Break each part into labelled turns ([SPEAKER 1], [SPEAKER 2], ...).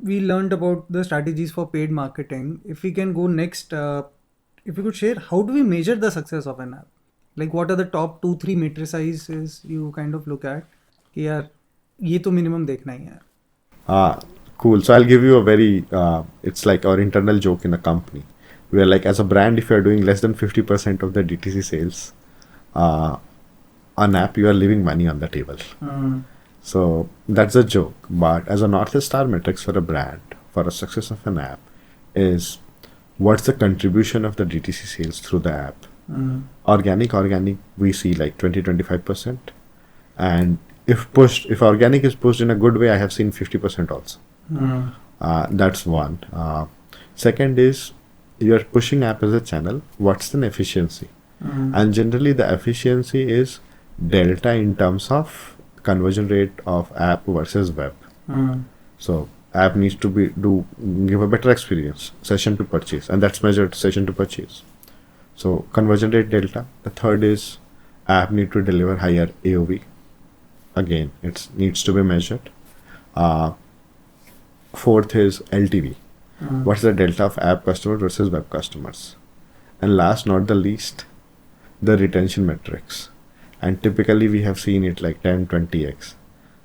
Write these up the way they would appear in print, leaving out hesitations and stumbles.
[SPEAKER 1] we learned about the strategies for paid marketing. If we can go next, if you could share, how do we measure the success of an app? Like, what are the top 2-3 matrices you kind of look at? कि यार ये तो minimum देखना ही है.
[SPEAKER 2] Ah, cool. So I'll give you a very, it's like our internal joke in the company. Where like as a brand, if you're doing less than 50% of the DTC sales on app, you are leaving money on the table. So that's a joke. But as a North Star metrics for a brand, for a success of an app, is what's the contribution of the DTC sales through the app? Organic, we see like 20-25%. And if organic is pushed in a good way, I have seen 50% also. That's one. Second is, you're pushing app as a channel. What's the efficiency? And generally the efficiency is delta in terms of conversion rate of app versus web. So app needs to give a better experience, session to purchase, and that's measured session to purchase. So conversion rate delta. The third is app need to deliver higher AOV. Again, it needs to be measured. Fourth is LTV. What's the delta of app customers versus web customers? And last, not the least, the retention metrics. And typically we have seen it like 10-20x.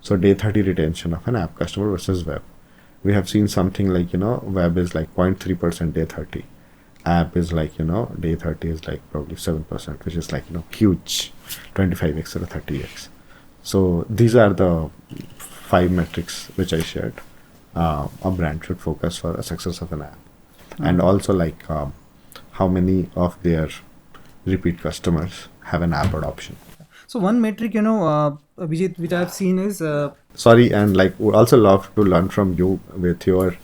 [SPEAKER 2] So day 30 retention of an app customer versus web. We have seen something like, web is like 0.3% day 30. App is like, day 30 is like probably 7%, which is like, huge, 25x or 30x. So these are the 5 metrics which I shared. A brand should focus for the success of an app. And also like how many of their repeat customers have an app adoption.
[SPEAKER 1] So one metric, Abhijeet, which I've seen is...
[SPEAKER 2] Sorry, and like would also love to learn from you with your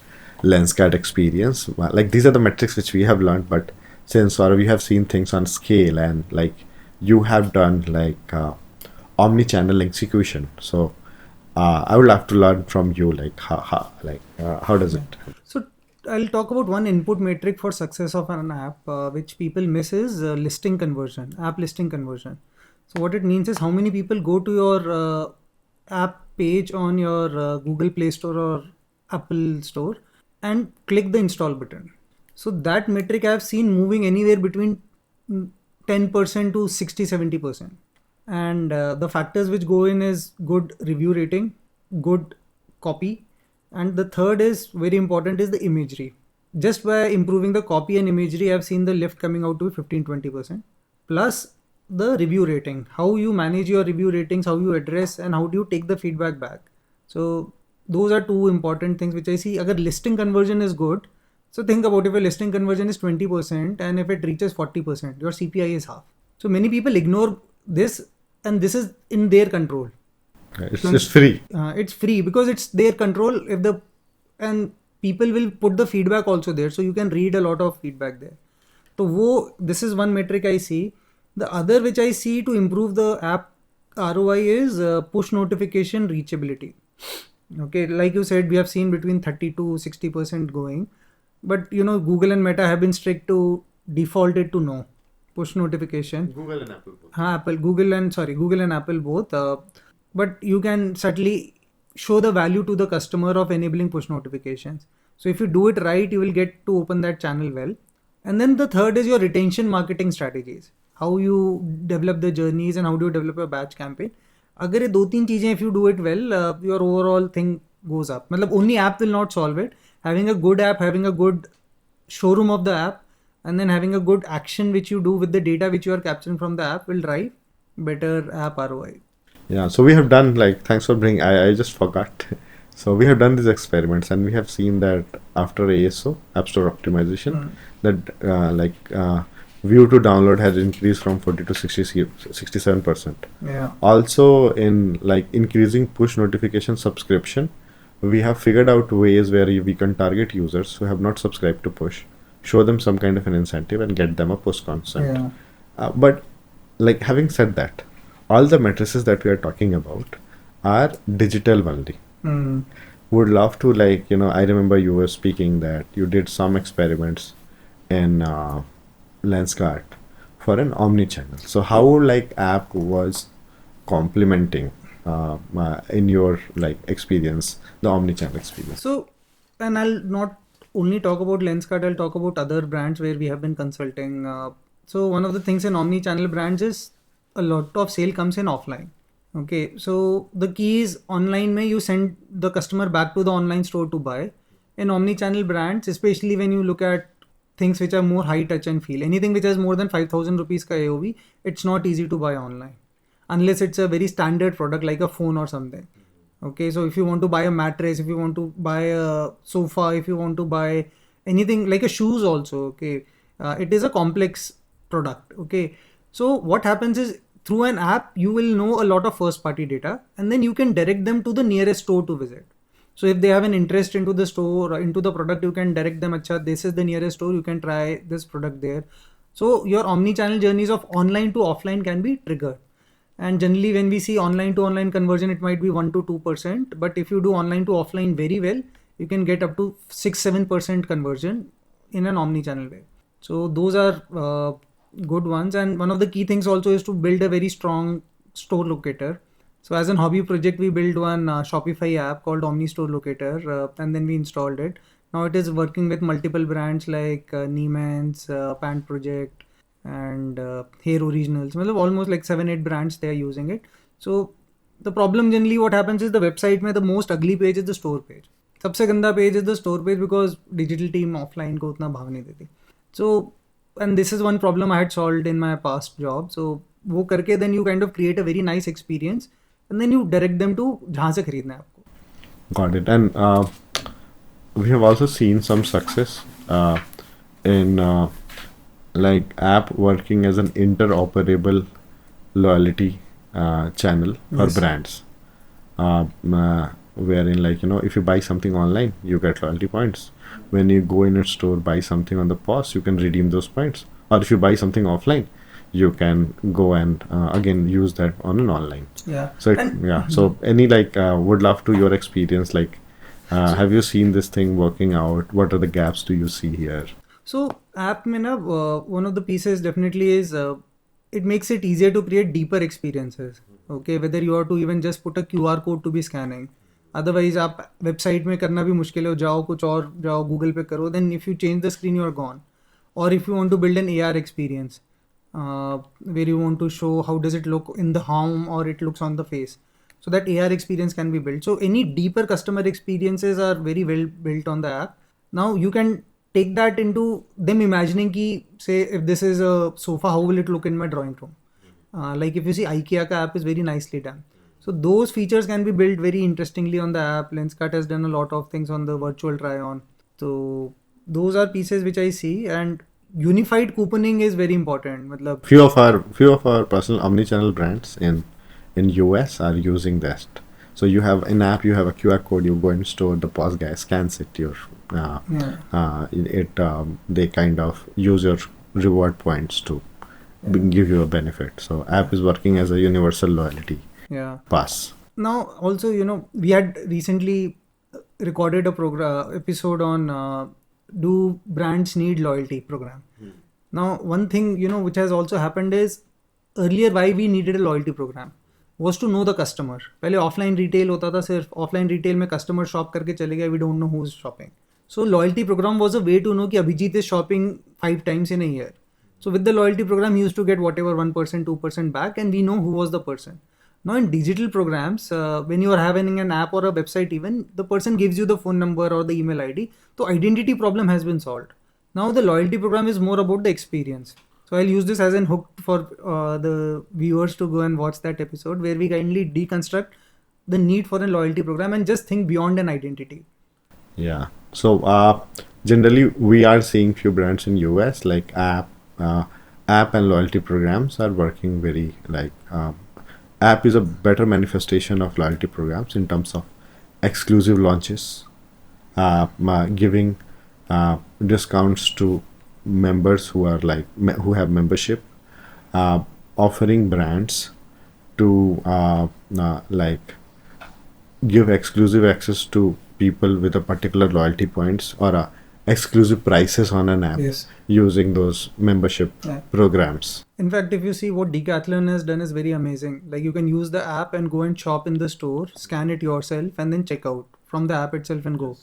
[SPEAKER 2] Lenscat experience. Like these are the metrics which we have learned, but since Saurabh, you have seen things on scale and like you have done like omni-channel execution. So I would love to learn from you, like how does it?
[SPEAKER 1] So I'll talk about one input metric for success of an app, which people miss is listing conversion, app listing conversion. So what it means is how many people go to your app page on your Google Play Store or Apple Store and click the install button. So that metric I've seen moving anywhere between 10% to 60-70%. And the factors which go in is good review rating, good copy, and the third is very important is the imagery. Just by improving the copy and imagery, I've seen the lift coming out to 15-20%. Plus the review rating, how you manage your review ratings, how you address, and how do you take the feedback back. So those are 2 important things which I see. Agar listing conversion is good, so think about if a listing conversion is 20% and if it reaches 40%, your CPI is half. So many people ignore this, and this is in their control.
[SPEAKER 2] It's just free.
[SPEAKER 1] It's free because it's their control. And people will put the feedback also there, so you can read a lot of feedback there. So this is one metric I see. The other which I see to improve the app ROI is push notification reachability. Okay, like you said, we have seen between 30 to 60% going, but Google and Meta have been strict to default it to no push notification.
[SPEAKER 2] Google and Apple both.
[SPEAKER 1] Google and Apple both. But you can certainly show the value to the customer of enabling push notifications. So if you do it right, you will get to open that channel well. And then the third is your retention marketing strategies. How you develop the journeys and how do you develop a batch campaign. Agar ye 2-3 cheezein, if you do it well, your overall thing goes up. Matlab only app will not solve it. Having a good app, having a good showroom of the app, and then having a good action which you do with the data which you are capturing from the app will drive better app ROI.
[SPEAKER 2] Yeah, so we have done thanks for bringing, I just forgot. So we have done these experiments and we have seen that after ASO, App Store Optimization, that view to download has increased from 40 to 67%.
[SPEAKER 1] Yeah.
[SPEAKER 2] Also in increasing push notification subscription, we have figured out ways where we can target users who have not subscribed to push, show them some kind of an incentive and get them a push consent.
[SPEAKER 1] Yeah.
[SPEAKER 2] But having said that, all the matrices that we are talking about are digital only. Would love to I remember you were speaking that you did some experiments in Lenscat for an omni-channel. So how app was complementing in your experience, the omni-channel experience?
[SPEAKER 1] So and I'll not only talk about Lenskart, I'll talk about other brands where we have been consulting. So one of the things in omni-channel brands is a lot of sale comes in offline. Okay, so the key is online may you send the customer back to the online store to buy. In omni-channel brands, especially when you look at things which are more high touch and feel, anything which has more than 5,000 rupees ka AOV, it's not easy to buy online unless it's a very standard product like a phone or something. Okay, so if you want to buy a mattress, if you want to buy a sofa, if you want to buy anything like a shoes also, okay, it is a complex product. Okay, so what happens is through an app you will know a lot of first party data, and then you can direct them to the nearest store to visit. So if they have an interest into the store or into the product, you can direct them, acha, this is the nearest store, you can try this product there. So your omni-channel journeys of online to offline can be triggered. And generally when we see online to online conversion, it might be 1 to 2%, but if you do online to offline very well, you can get up to 6-7% conversion in an omni-channel way. So those are good ones. And one of the key things also is to build a very strong store locator. So as an hobby project, we built one Shopify app called Omni Store Locator, and then we installed it. Now it is working with multiple brands like Neiman's, Pant Project, and Hair Originals. Well, almost like 7-8 brands they are using it. So the problem generally what happens is the website में the most ugly page is the store page. सबसे गंदा page is the store page because digital team offline को उतना भाव नहीं देती. So and this is one problem I had solved in my past job. So वो करके then you kind of create a very nice experience and then you direct them to जहाँ से खरीदना है आपको.
[SPEAKER 2] Got it. And we have also seen some success in like app working as an interoperable loyalty channel for
[SPEAKER 1] Yes.
[SPEAKER 2] brands. Wherein, like, if you buy something online, you get loyalty points. When you go in a store, buy something on the POS, you can redeem those points. Or if you buy something offline, you can go and again use that on an online.
[SPEAKER 1] Yeah.
[SPEAKER 2] So so any like would love to your experience, like have you seen this thing working out? What are the gaps do you see here?
[SPEAKER 1] So app में ना one of the pieces definitely is it makes it easier to create deeper experiences. Okay, whether you are to even just put a QR code to be scanning. Otherwise आप website में करना भी मुश्किल है, जाओ कुछ और जाओ Google पे करो. Then if you change the screen, you are gone. Or if you want to build an AR experience, where you want to show how does it look in the home or it looks on the face. So that AR experience can be built. So any deeper customer experiences are very well built on the app. Now you can take that into them imagining ki, say if this is a sofa, how will it look in my drawing room? Like if you see IKEA ka app is very nicely done. So those features can be built very interestingly on the app. Lenskart has done a lot of things on the virtual try-on. So those are pieces which I see, and unified couponing is very important. Matlab,
[SPEAKER 2] Few of our personal omnichannel brands in US are using that. So you have an app, you have a QR code, you go in store, the POS guy scans it, they kind of use your reward points to give you a benefit. So app is working as a universal loyalty
[SPEAKER 1] yeah.
[SPEAKER 2] pass.
[SPEAKER 1] Now also, we had recently recorded a episode on do brands need loyalty program. Now one thing which has also happened is earlier why we needed a loyalty program was to know the customer. पहले offline retail होता था, सिर्फ offline retail में customer shop करके चले गए, we don't know who is shopping. So loyalty program was a way to know कि Abhijeet is shopping 5 times in a year. So with the loyalty program, he used to get whatever 1%, 2% back, and we know who was the person. Now in digital programs, when you are having an app or a website, even the person gives you the phone number or the email ID, so identity problem has been solved. Now the loyalty program is more about the experience. So I'll use this as an hook for the viewers to go and watch that episode where we kindly deconstruct the need for a loyalty program and just think beyond an identity.
[SPEAKER 2] Yeah. So generally we are seeing few brands in US like app and loyalty programs are working very like app is a better manifestation of loyalty programs in terms of exclusive launches, giving discounts to members who are like who have membership, offering brands to like give exclusive access to people with a particular loyalty points or exclusive prices on an app.
[SPEAKER 1] Yes.
[SPEAKER 2] Using those membership programs.
[SPEAKER 1] In fact, if you see what Decathlon has done is very amazing. Like you can use the app and go and shop in the store, scan it yourself, and then check out from the app itself and go.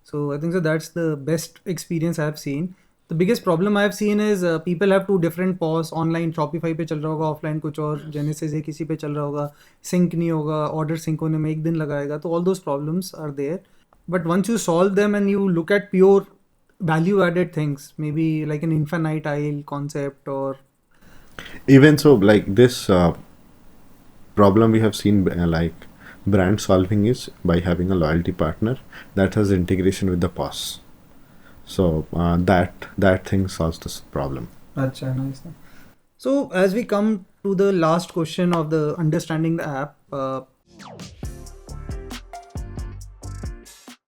[SPEAKER 1] So I think so that's the best experience I have seen. The biggest problem I have seen is people have two different POS. Online Shopify पे चल रहा होगा, offline कुछ और Genesis है किसी पे चल रहा होगा, sync नहीं होगा, order sync होने में एक दिन लगाएगा. तो all those problems are there. But once you solve them and you look at pure value added things, maybe like an infinite aisle concept or
[SPEAKER 2] Even so, like this problem we have seen, like brand solving is by having a loyalty partner that has integration with the POS. So that thing solves this problem.
[SPEAKER 1] Acha, nice. So as we come to the last question of the understanding the app,